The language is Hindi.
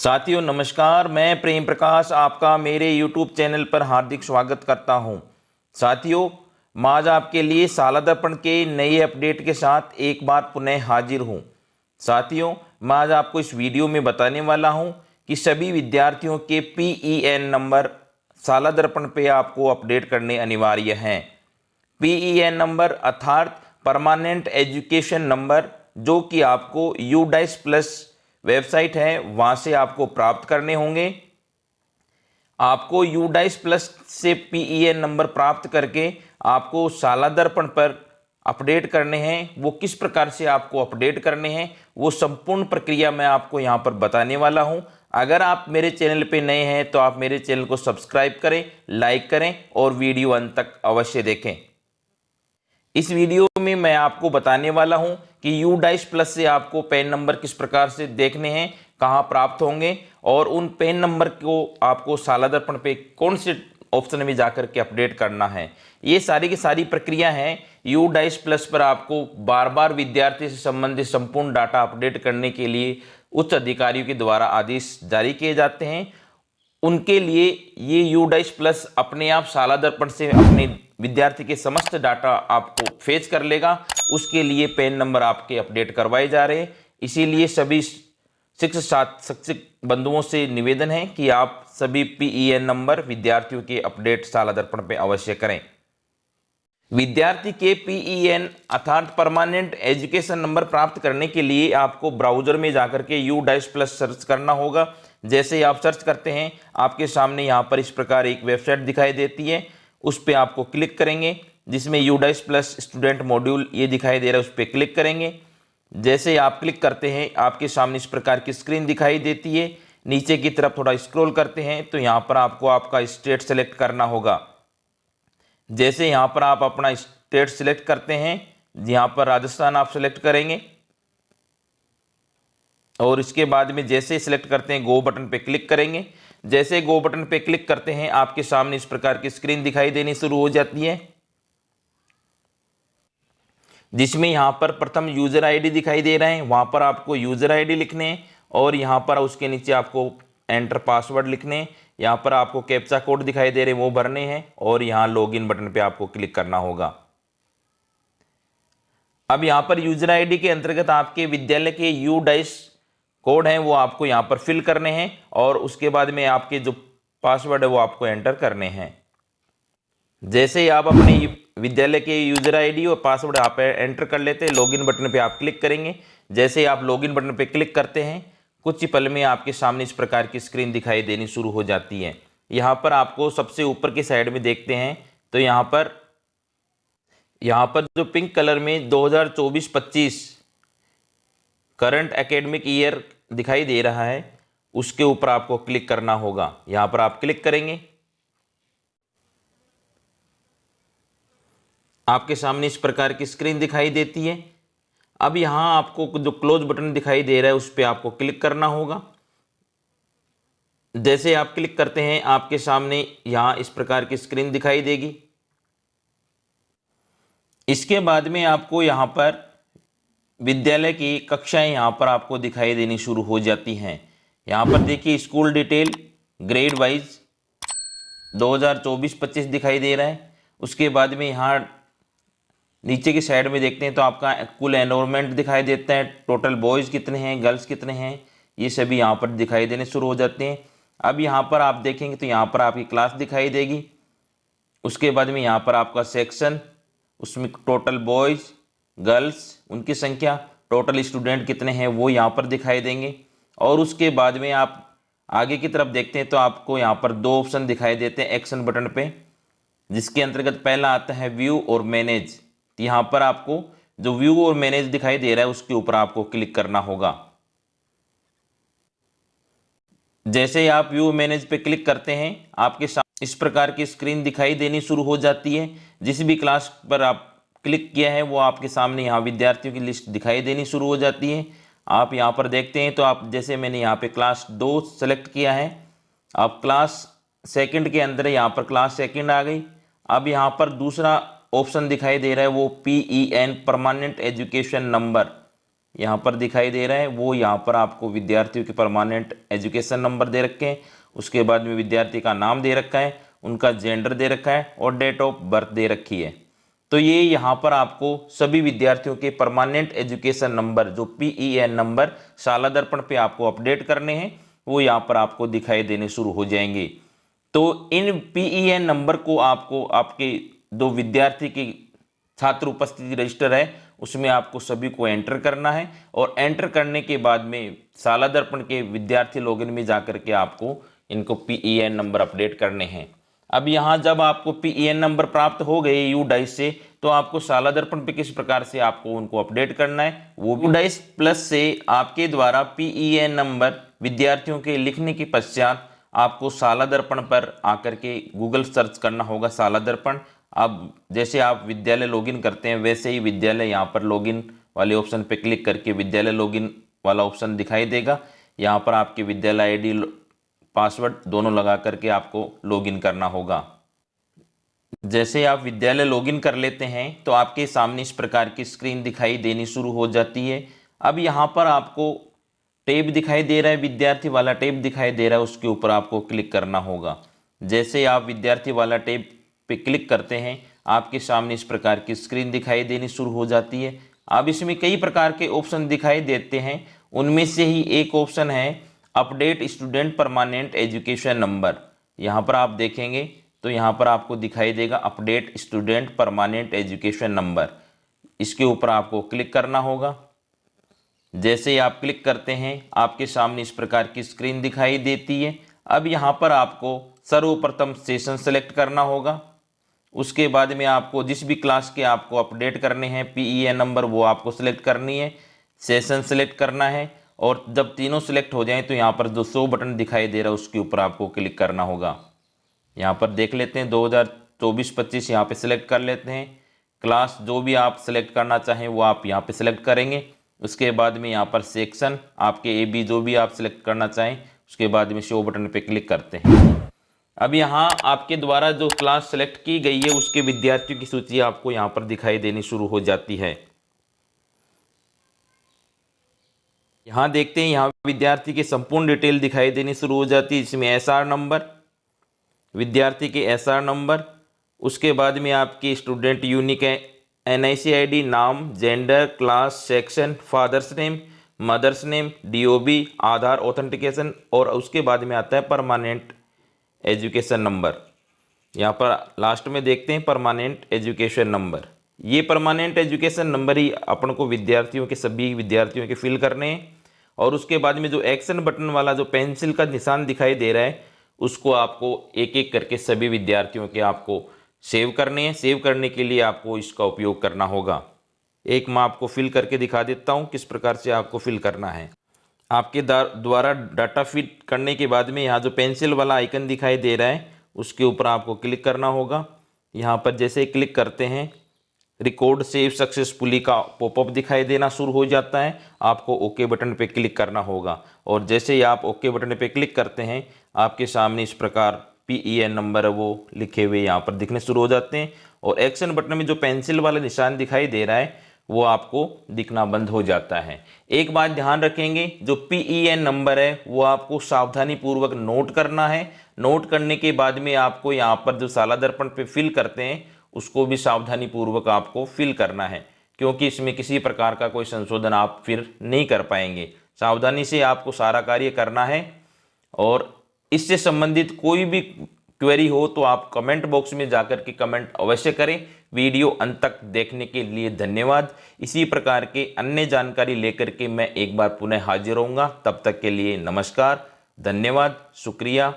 साथियों नमस्कार, मैं प्रेम प्रकाश आपका मेरे YouTube चैनल पर हार्दिक स्वागत करता हूं। साथियों, मैं आज आपके लिए साला दर्पण के नए अपडेट के साथ एक बार पुनः हाजिर हूं। साथियों, मैं आज आपको इस वीडियो में बताने वाला हूं कि सभी विद्यार्थियों के PEN नंबर साला दर्पण पे आपको अपडेट करने अनिवार्य हैं। PEN नंबर अर्थात परमानेंट एजुकेशन नंबर, जो कि आपको UDICE प्लस वेबसाइट है वहां से आपको प्राप्त करने होंगे। आपको UDICE प्लस से PEN नंबर प्राप्त करके आपको साला दर्पण पर अपडेट करने हैं। वो किस प्रकार से आपको अपडेट करने हैं वो संपूर्ण प्रक्रिया मैं आपको यहां पर बताने वाला हूं। अगर आप मेरे चैनल पे नए हैं तो आप मेरे चैनल को सब्सक्राइब करें, लाइक करें और वीडियो अंत तक अवश्य देखें। इस वीडियो में मैं आपको बताने वाला हूं कि UDICE प्लस से आपको पैन नंबर किस प्रकार से देखने हैं, कहां प्राप्त होंगे और उन पैन नंबर को आपको साला दर्पण पे कौन से ऑप्शन में जाकर के अपडेट करना है। ये सारी की सारी प्रक्रिया है। UDICE प्लस पर आपको बार बार विद्यार्थी से संबंधित संपूर्ण डाटा अपडेट करने के लिए उच्च अधिकारियों के द्वारा आदेश जारी किए जाते हैं। उनके लिए ये UDICE प्लस अपने आप साला दर्पण से अपने विद्यार्थी के समस्त डाटा आपको फेच कर लेगा। उसके लिए पैन नंबर आपके अपडेट करवाए जा रहे हैं। इसीलिए सभी शिक्षक बंधुओं से निवेदन है कि आप सभी PEN नंबर विद्यार्थियों के अपडेट साला दर्पण पे अवश्य करें। विद्यार्थी के PEN अर्थात परमानेंट एजुकेशन नंबर प्राप्त करने के लिए आपको ब्राउजर में जाकर के UDICE प्लस सर्च करना होगा। जैसे ही आप सर्च करते हैं आपके सामने यहाँ पर इस प्रकार एक वेबसाइट दिखाई देती है, उस पर आपको क्लिक करेंगे जिसमें UDICE प्लस स्टूडेंट मॉड्यूल ये दिखाई दे रहा है, उस पर क्लिक करेंगे। जैसे आप क्लिक करते हैं आपके सामने इस प्रकार की स्क्रीन दिखाई देती है। नीचे की तरफ थोड़ा स्क्रॉल करते हैं तो यहाँ पर आपको आपका स्टेट सेलेक्ट करना होगा। जैसे यहाँ पर आप अपना स्टेट सिलेक्ट करते हैं, यहाँ पर राजस्थान आप सिलेक्ट करेंगे और इसके बाद में जैसे सिलेक्ट करते हैं गो बटन पे क्लिक करेंगे। जैसे गो बटन पे क्लिक करते हैं आपके सामने इस प्रकार की स्क्रीन दिखाई देनी शुरू हो जाती है, जिसमें यहाँ पर प्रथम यूजर आईडी दिखाई दे रहे हैं। वहाँ पर आपको यूजर आईडी लिखने हैं और यहाँ पर उसके नीचे आपको एंटर पासवर्ड लिखने हैं। यहाँ पर आपको कैप्चा कोड दिखाई दे रहे हैं वो भरने हैं और यहाँ लॉगिन बटन पे आपको क्लिक करना होगा। अब यहाँ पर यूजर आईडी के अंतर्गत आपके विद्यालय के UDICE कोड हैं वो आपको यहाँ पर फिल करने हैं और उसके बाद में आपके जो पासवर्ड है वो आपको एंटर करने हैं। जैसे ही आप अपने विद्यालय के यूजर आईडी और पासवर्ड आप एंटर कर लेते हैं, लॉगिन बटन पे आप क्लिक करेंगे। जैसे ही आप लॉगिन बटन पे क्लिक करते हैं कुछ ही पल में आपके सामने इस प्रकार की स्क्रीन दिखाई देनी शुरू हो जाती है। यहाँ पर आपको सबसे ऊपर की साइड में देखते हैं तो यहाँ पर जो पिंक कलर में 2024-25 करंट एकेडमिक ईयर दिखाई दे रहा है उसके ऊपर आपको क्लिक करना होगा। यहाँ पर आप क्लिक करेंगे, आपके सामने इस प्रकार की स्क्रीन दिखाई देती है। अब यहाँ आपको जो क्लोज बटन दिखाई दे रहा है उस पर आपको क्लिक करना होगा। जैसे आप क्लिक करते हैं आपके सामने यहाँ इस प्रकार की स्क्रीन दिखाई देगी। इसके बाद में आपको यहाँ पर विद्यालय की कक्षाएं यहाँ पर आपको दिखाई देनी शुरू हो जाती हैं। यहाँ पर देखिए स्कूल डिटेल ग्रेड वाइज 2024-25 दिखाई दे रहा है। उसके बाद में यहाँ नीचे की साइड में देखते हैं तो आपका कुल एनरोलमेंट दिखाई देता है, टोटल बॉयज़ कितने हैं, गर्ल्स कितने हैं, ये सभी यहाँ पर दिखाई देने शुरू हो जाते हैं। अब यहाँ पर आप देखेंगे तो यहाँ पर आपकी क्लास दिखाई देगी। उसके बाद में यहाँ पर आपका सेक्शन, उसमें टोटल बॉयज़ गर्ल्स उनकी संख्या, टोटल स्टूडेंट कितने हैं वो यहाँ पर दिखाई देंगे। और उसके बाद में आप आगे की तरफ देखते हैं तो आपको यहाँ पर दो ऑप्शन दिखाई देते हैं एक्शन बटन पे, जिसके अंतर्गत पहला आता है व्यू और मैनेज। यहाँ पर आपको जो व्यू और मैनेज दिखाई दे रहा है उसके ऊपर आपको क्लिक करना होगा। जैसे ही आप व्यू मैनेज पे क्लिक करते हैं आपके सामने इस प्रकार की स्क्रीन दिखाई देनी शुरू हो जाती है। जिस भी क्लास पर आप क्लिक किया है वो आपके सामने यहाँ विद्यार्थियों की लिस्ट दिखाई देनी शुरू हो जाती है। आप यहाँ पर देखते हैं तो आप जैसे मैंने यहाँ पे क्लास 2 सेलेक्ट किया है, आप क्लास सेकंड के अंदर यहाँ पर क्लास सेकंड आ गई। अब यहाँ पर दूसरा ऑप्शन दिखाई दे रहा है वो PEN परमानेंट एजुकेशन नंबर, यहाँ पर दिखाई दे रहा है, वो यहाँ पर आपको विद्यार्थियों के परमानेंट एजुकेशन नंबर दे रखे हैं। उसके बाद में विद्यार्थी का नाम दे रखा है, उनका जेंडर दे रखा है और डेट ऑफ बर्थ दे रखी है। तो ये यहाँ पर आपको सभी विद्यार्थियों के परमानेंट एजुकेशन नंबर जो PEN नंबर शाला दर्पण पे आपको अपडेट करने हैं, वो यहाँ पर आपको दिखाई देने शुरू हो जाएंगे। तो इन PEN नंबर को आपको आपके जो विद्यार्थी की छात्र उपस्थिति रजिस्टर है उसमें आपको सभी को एंटर करना है और एंटर करने के बाद में शाला दर्पण के विद्यार्थी लॉगिन में जाकर के आपको इनको PEN नंबर अपडेट करने हैं। अब यहाँ जब आपको PEN नंबर प्राप्त हो गए UDICE से, तो आपको शाला दर्पण पे किस प्रकार से आपको उनको अपडेट करना है, वो UDICE प्लस से आपके द्वारा PEN नंबर विद्यार्थियों के लिखने के पश्चात आपको शाला दर्पण पर आकर के गूगल सर्च करना होगा शाला दर्पण। अब जैसे आप विद्यालय लॉगिन करते हैं वैसे ही विद्यालय यहाँ पर लॉगिन वाले ऑप्शन पे क्लिक करके विद्यालय लॉगिन वाला ऑप्शन दिखाई देगा। यहाँ पर आपके विद्यालय ID पासवर्ड दोनों लगा करके आपको लॉगिन करना होगा। जैसे आप विद्यालय लॉगिन कर लेते हैं तो आपके सामने इस प्रकार की स्क्रीन दिखाई देनी शुरू हो जाती है। अब यहाँ पर आपको टैब दिखाई दे रहा है, विद्यार्थी वाला टैब दिखाई दे रहा है, उसके ऊपर आपको क्लिक करना होगा। जैसे आप विद्यार्थी वाला टैब पे क्लिक करते हैं आपके सामने इस प्रकार की स्क्रीन दिखाई देनी शुरू हो जाती है। अब इसमें कई प्रकार के ऑप्शन दिखाई देते हैं, उनमें से ही एक ऑप्शन है update student permanent education number. यहाँ पर आप देखेंगे तो यहाँ पर आपको दिखाई देगा update student permanent education number. इसके ऊपर आपको क्लिक करना होगा। जैसे ही आप क्लिक करते हैं आपके सामने इस प्रकार की स्क्रीन दिखाई देती है। अब यहाँ पर आपको सर्वप्रथम सेशन सेलेक्ट करना होगा। उसके बाद में आपको जिस भी क्लास के आपको अपडेट करने हैं PEN नंबर वो आपको सिलेक्ट करनी है, सेशन सेलेक्ट करना है और जब तीनों सिलेक्ट हो जाएं तो यहाँ पर जो शो बटन दिखाई दे रहा है उसके ऊपर आपको क्लिक करना होगा। यहाँ पर देख लेते हैं 2024-25 यहाँ पे सिलेक्ट कर लेते हैं। क्लास जो भी आप सिलेक्ट करना चाहें वो आप यहाँ पे सिलेक्ट करेंगे। उसके बाद में यहाँ पर सेक्शन आपके AB जो भी आप सिलेक्ट करना चाहें, उसके बाद में शो बटन पे क्लिक करते हैं। अब यहाँ आपके द्वारा जो क्लास सेलेक्ट की गई है उसके विद्यार्थियों की सूची आपको यहाँ पर दिखाई देनी शुरू हो जाती है। यहाँ देखते हैं यहाँ विद्यार्थी की संपूर्ण डिटेल दिखाई देनी शुरू हो जाती है, इसमें SR नंबर, विद्यार्थी के SR नंबर, उसके बाद में आपकी स्टूडेंट यूनिक NIC ID, नाम, gender, class, section, father's name, mother's name, DOB, Aadhaar authentication और उसके बाद में आता है परमानेंट एजुकेशन नंबर। यहाँ पर लास्ट में देखते हैं परमानेंट एजुकेशन नंबर। ये परमानेंट एजुकेशन नंबर ही अपन को विद्यार्थियों के सभी विद्यार्थियों के फिल करने हैं और उसके बाद में जो एक्शन बटन वाला जो पेंसिल का निशान दिखाई दे रहा है उसको आपको एक एक करके सभी विद्यार्थियों के आपको सेव करने हैं। सेव करने के लिए आपको इसका उपयोग करना होगा। एक मैं आपको फिल करके दिखा देता हूँ किस प्रकार से आपको फिल करना है। आपके द्वारा डाटा फिट करने के बाद में यहाँ जो पेंसिल वाला आइकन दिखाई दे रहा है उसके ऊपर आपको क्लिक करना होगा। यहाँ पर जैसे क्लिक करते हैं रिकॉर्ड सेव सक्सेसफुली का पॉपअप दिखाई देना शुरू हो जाता है। आपको ओके बटन पे क्लिक करना होगा और जैसे ही आप ओके बटन पे क्लिक करते हैं आपके सामने इस प्रकार PEN नंबर है वो लिखे हुए यहाँ पर दिखने शुरू हो जाते हैं और एक्शन बटन में जो पेंसिल वाला निशान दिखाई दे रहा है वो आपको दिखना बंद हो जाता है। एक बात ध्यान रखेंगे, जो PEN नंबर है वो आपको सावधानी पूर्वक नोट करना है। नोट करने के बाद में आपको यहाँ पर जो शाला दर्पण पे फिल करते हैं उसको भी सावधानी पूर्वक आपको फिल करना है, क्योंकि इसमें किसी प्रकार का कोई संशोधन आप फिर नहीं कर पाएंगे। सावधानी से आपको सारा कार्य करना है और इससे संबंधित कोई भी क्वेरी हो तो आप कमेंट बॉक्स में जाकर के कमेंट अवश्य करें। वीडियो अंत तक देखने के लिए धन्यवाद। इसी प्रकार के अन्य जानकारी लेकर के मैं एक बार पुनः हाजिर होऊंगा। तब तक के लिए नमस्कार, धन्यवाद, शुक्रिया।